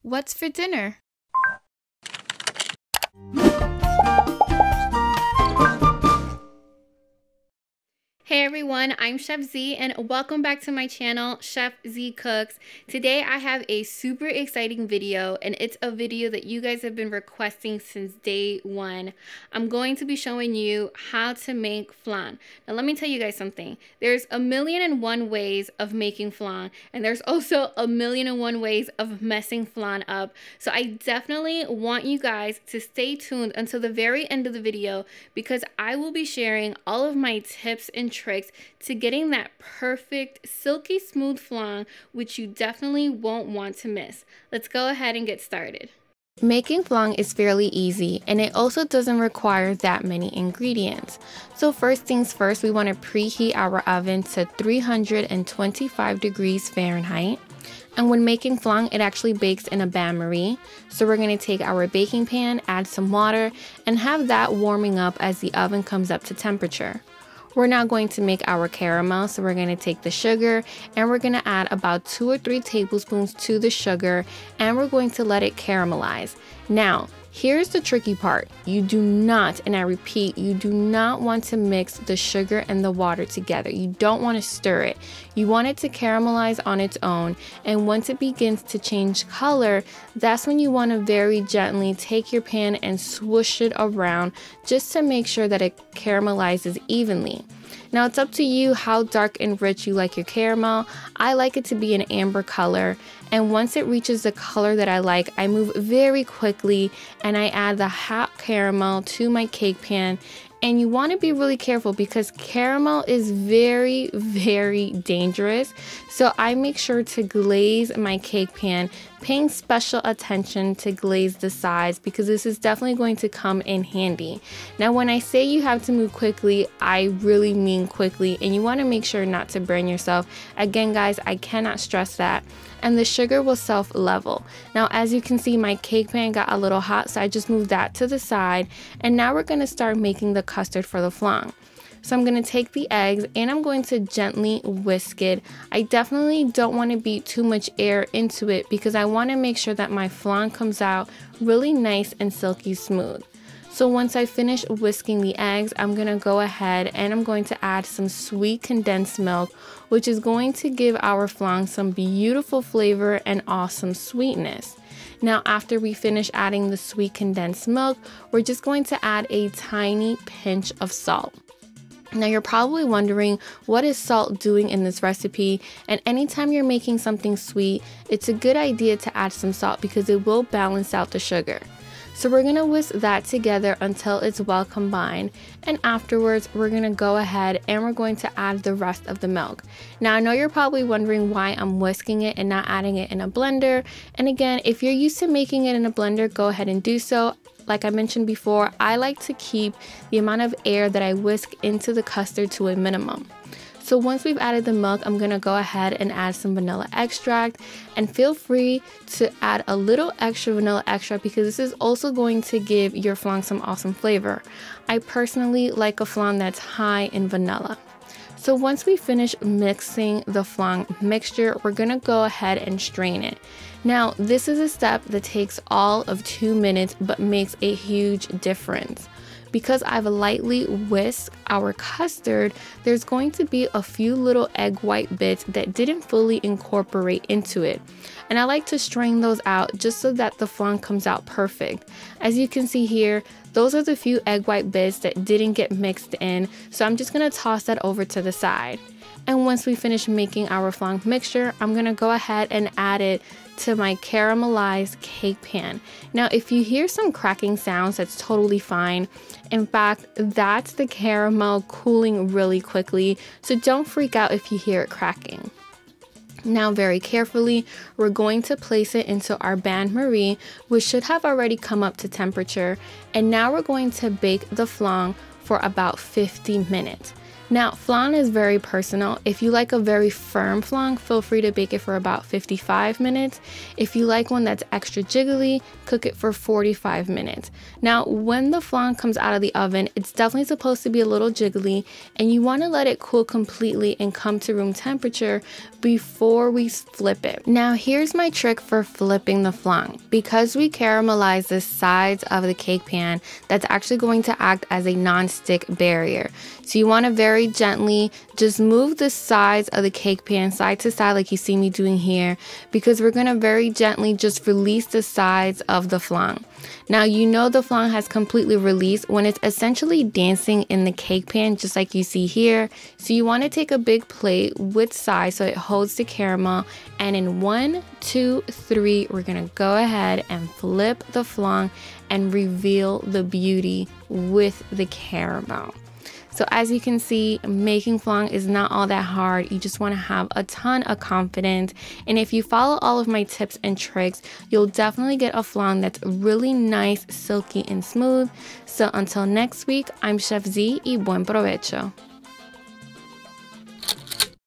What's for dinner? Hey everyone, I'm Chef Z and welcome back to my channel, Chef Z Cooks. Today I have a super exciting video and it's a video that you guys have been requesting since day one. I'm going to be showing you how to make flan. Now let me tell you guys something. There's 1,000,001 ways of making flan and there's also 1,000,001 ways of messing flan up. So I definitely want you guys to stay tuned until the very end of the video because I will be sharing all of my tips and tricks to getting that perfect silky smooth flan, which you definitely won't want to miss. Let's go ahead and get started. Making flan is fairly easy and it also doesn't require that many ingredients. So first things first, we want to preheat our oven to 325 degrees Fahrenheit. And when making flan, it actually bakes in a bain-marie. So we're going to take our baking pan, add some water, and have that warming up as the oven comes up to temperature. We're now going to make our caramel, so we're going to take the sugar and we're going to add about 2 or 3 tablespoons to the sugar and we're going to let it caramelize. Now, here's the tricky part. You do not, and I repeat, you do not want to mix the sugar and the water together. You don't want to stir it. You want it to caramelize on its own, and once it begins to change color, that's when you want to very gently take your pan and swoosh it around just to make sure that it caramelizes evenly. Now it's up to you how dark and rich you like your caramel. I like it to be an amber color, and once it reaches the color that I like, I move very quickly and I add the hot caramel to my cake pan. And you want to be really careful because caramel is very, very dangerous. So I make sure to glaze my cake pan, paying special attention to glaze the sides because this is definitely going to come in handy. Now, when I say you have to move quickly, I really mean quickly, and you want to make sure not to burn yourself. Again, guys, I cannot stress that. And the sugar will self-level. Now, as you can see, my cake pan got a little hot, so I just moved that to the side. And now we're going to start making the custard for the flan. So I'm going to take the eggs and I'm going to gently whisk it. I definitely don't want to beat too much air into it because I want to make sure that my flan comes out really nice and silky smooth. So once I finish whisking the eggs, I'm going to go ahead and I'm going to add some sweet condensed milk, which is going to give our flan some beautiful flavor and awesome sweetness. Now, after we finish adding the sweet condensed milk, we're just going to add a tiny pinch of salt. Now you're probably wondering, what is salt doing in this recipe? And anytime you're making something sweet, it's a good idea to add some salt because it will balance out the sugar. So we're going to whisk that together until it's well combined, and afterwards we're going to go ahead and we're going to add the rest of the milk. Now I know you're probably wondering why I'm whisking it and not adding it in a blender, and again, if you're used to making it in a blender, go ahead and do so. Like I mentioned before, I like to keep the amount of air that I whisk into the custard to a minimum. So once we've added the milk, I'm going to go ahead and add some vanilla extract, and feel free to add a little extra vanilla extract because this is also going to give your flan some awesome flavor. I personally like a flan that's high in vanilla. So once we finish mixing the flan mixture, we're going to go ahead and strain it. Now, this is a step that takes all of 2 minutes but makes a huge difference. Because I've lightly whisked our custard, there's going to be a few little egg white bits that didn't fully incorporate into it. And I like to strain those out just so that the flan comes out perfect. As you can see here, those are the few egg white bits that didn't get mixed in, so I'm just going to toss that over to the side. And once we finish making our flan mixture, I'm going to go ahead and add it to my caramelized cake pan. Now, if you hear some cracking sounds, that's totally fine. In fact, that's the caramel cooling really quickly, so don't freak out if you hear it cracking. Now, very carefully, we're going to place it into our bain-marie, which should have already come up to temperature. And now we're going to bake the flan for about 50 minutes. Now, flan is very personal. If you like a very firm flan, feel free to bake it for about 55 minutes. If you like one that's extra jiggly, cook it for 45 minutes. Now, when the flan comes out of the oven, it's definitely supposed to be a little jiggly, and you want to let it cool completely and come to room temperature before we flip it. Now, here's my trick for flipping the flan. Because we caramelize the sides of the cake pan, that's actually going to act as a non-stick barrier. So you want to very gently just move the sides of the cake pan side to side like you see me doing here, because we're going to very gently just release the sides of the flan. Now you know the flan has completely released when it's essentially dancing in the cake pan just like you see here. So you want to take a big plate with sides so it holds the caramel, and in 1, 2, 3 we're going to go ahead and flip the flan and reveal the beauty with the caramel. So as you can see, making flan is not all that hard. You just want to have a ton of confidence. And if you follow all of my tips and tricks, you'll definitely get a flan that's really nice, silky, and smooth. So until next week, I'm Chef Z y buen provecho.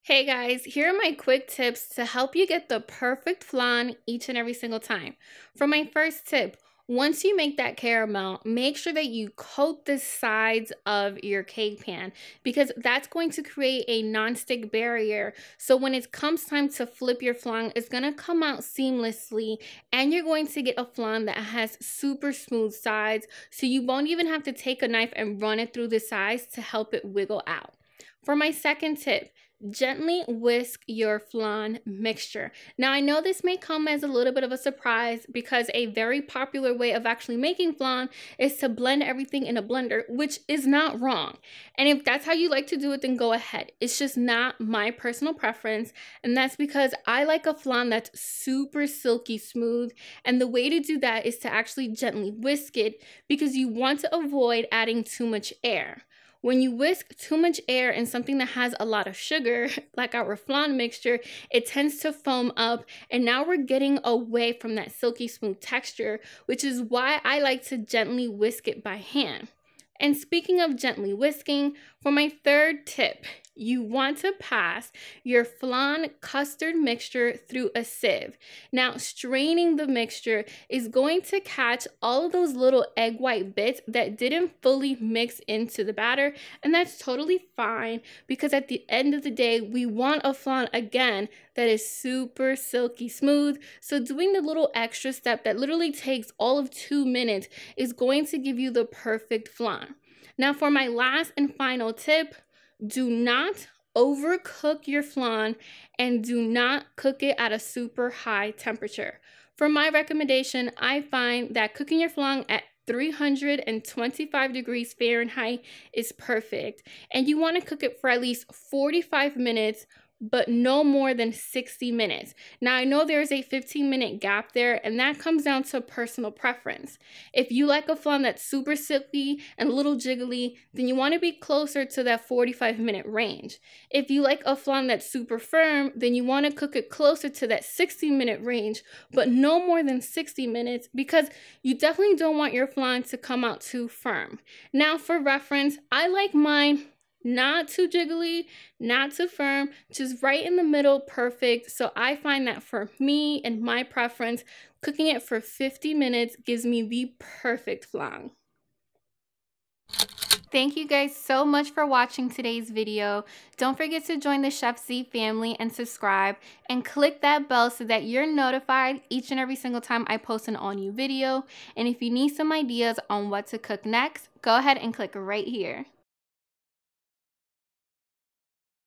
Hey guys, here are my quick tips to help you get the perfect flan each and every single time. For my first tip, once you make that caramel, make sure that you coat the sides of your cake pan, because that's going to create a non-stick barrier. So when it comes time to flip your flan, it's going to come out seamlessly, and you're going to get a flan that has super smooth sides, so you won't even have to take a knife and run it through the sides to help it wiggle out. For my second tip, gently whisk your flan mixture. Now I know this may come as a little bit of a surprise, because a very popular way of actually making flan is to blend everything in a blender, which is not wrong. And if that's how you like to do it, then go ahead. It's just not my personal preference, and that's because I like a flan that's super silky smooth, and the way to do that is to actually gently whisk it, because you want to avoid adding too much air. When you whisk too much air in something that has a lot of sugar, like our flan mixture, it tends to foam up, and now we're getting away from that silky smooth texture, which is why I like to gently whisk it by hand. And speaking of gently whisking, for my third tip, you want to pass your flan custard mixture through a sieve. Now, straining the mixture is going to catch all of those little egg white bits that didn't fully mix into the batter, and that's totally fine, because at the end of the day, we want a flan, again, that is super silky smooth. So doing the little extra step that literally takes all of 2 minutes is going to give you the perfect flan. Now, for my last and final tip, do not overcook your flan, and do not cook it at a super high temperature. For my recommendation, I find that cooking your flan at 325 degrees Fahrenheit is perfect, and you want to cook it for at least 45 minutes, but no more than 60 minutes. Now, I know there's a 15-minute gap there, and that comes down to personal preference. If you like a flan that's super silky and a little jiggly, then you want to be closer to that 45-minute range. If you like a flan that's super firm, then you want to cook it closer to that 60-minute range, but no more than 60 minutes, because you definitely don't want your flan to come out too firm. Now, for reference, I like mine not too jiggly, not too firm, just right in the middle, perfect. So I find that for me and my preference, cooking it for 50 minutes gives me the perfect flan. Thank you guys so much for watching today's video. Don't forget to join the Chef Z family and subscribe, and click that bell so that you're notified each and every single time I post an all new video. And if you need some ideas on what to cook next, go ahead and click right here.